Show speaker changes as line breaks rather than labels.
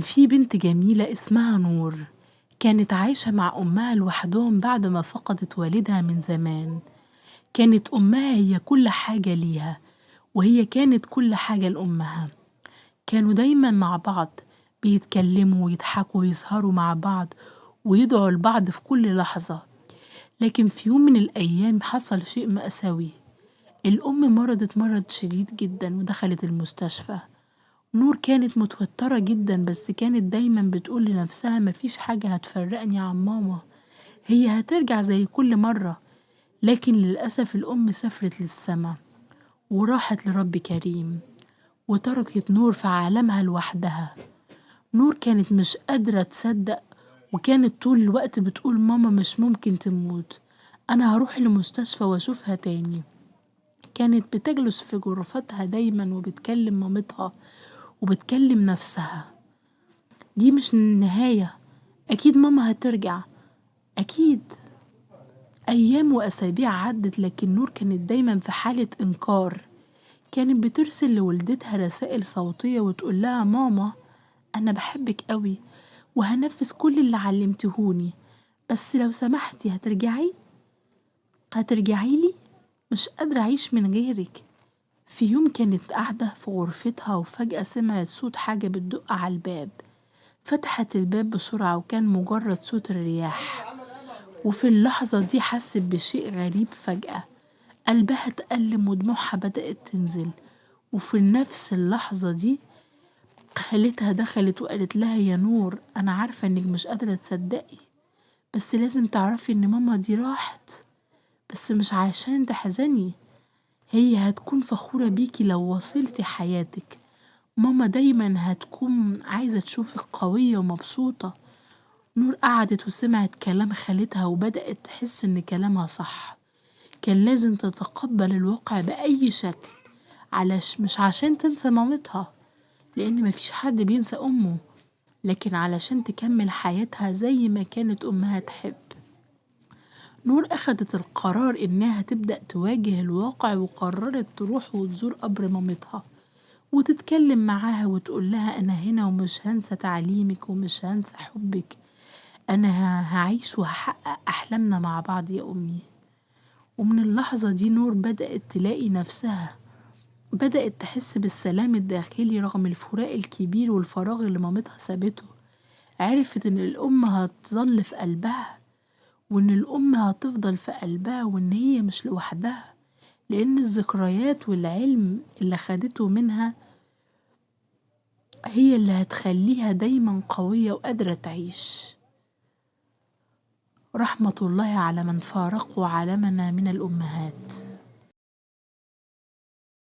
في بنت جميلة اسمها نور، كانت عايشة مع أمها لوحدهم بعد ما فقدت والدها من زمان. كانت أمها هي كل حاجة ليها، وهي كانت كل حاجة لأمها. كانوا دايما مع بعض، بيتكلموا ويضحكوا ويسهروا مع بعض ويدعوا لبعض في كل لحظة. لكن في يوم من الأيام حصل شيء مأساوي. الأم مرضت مرض شديد جدا ودخلت المستشفى. نور كانت متوترة جدا، بس كانت دايما بتقول لنفسها مفيش حاجة هتفرقني عن ماما، هي هترجع زي كل مرة. لكن للأسف الأم سافرت للسما وراحت لرب كريم، وتركت نور في عالمها لوحدها. نور كانت مش قادرة تصدق، وكانت طول الوقت بتقول ماما مش ممكن تموت، أنا هروح المستشفى وأشوفها تاني. كانت بتجلس في غرفتها دايما وبتكلم مامتها وبتكلم نفسها، دي مش النهاية، أكيد ماما هترجع، أكيد. أيام وأسابيع عدت، لكن نور كانت دايما في حالة إنكار. كانت بترسل لوالدتها رسائل صوتية وتقول لها ماما أنا بحبك قوي وهنفذ كل اللي علمتهوني، بس لو سمحتي هترجعي لي، مش قادرة أعيش من غيرك. في يوم كانت قاعدة في غرفتها وفجأة سمعت صوت حاجة بتدق على الباب. فتحت الباب بسرعة وكان مجرد صوت الرياح. وفي اللحظة دي حست بشيء غريب فجأة، قلبها اتألم ودموعها بدأت تنزل. وفي نفس اللحظة دي خالتها دخلت وقالت لها يا نور أنا عارفة إنك مش قادرة تصدقي، بس لازم تعرفي إن ماما دي راحت، بس مش عشان تحزني، هي هتكون فخورة بيكي لو وصلتي حياتك. ماما دايما هتكون عايزة تشوفك قوية ومبسوطة. نور قعدت وسمعت كلام خالتها وبدأت تحس إن كلامها صح. كان لازم تتقبل الواقع بأي شكل، مش عشان تنسى مامتها، لأن مفيش حد بينسى أمه، لكن علشان تكمل حياتها زي ما كانت أمها تحب. نور أخدت القرار إنها تبدأ تواجه الواقع، وقررت تروح وتزور قبر مامتها وتتكلم معاها وتقول لها أنا هنا ومش هنسى تعليمك ومش هنسى حبك، أنا هعيش وهحقق أحلامنا مع بعض يا أمي. ومن اللحظة دي نور بدأت تلاقي نفسها، بدأت تحس بالسلام الداخلي رغم الفراق الكبير والفراغ اللي مامتها سابته. عرفت إن الأم هتظل في قلبها، وإن الأم هتفضل في قلبها، وإن هي مش لوحدها، لأن الذكريات والعلم اللي خدته منها هي اللي هتخليها دايما قوية وقادرة تعيش. رحمة الله على من فارقوا عالمنا من الأمهات.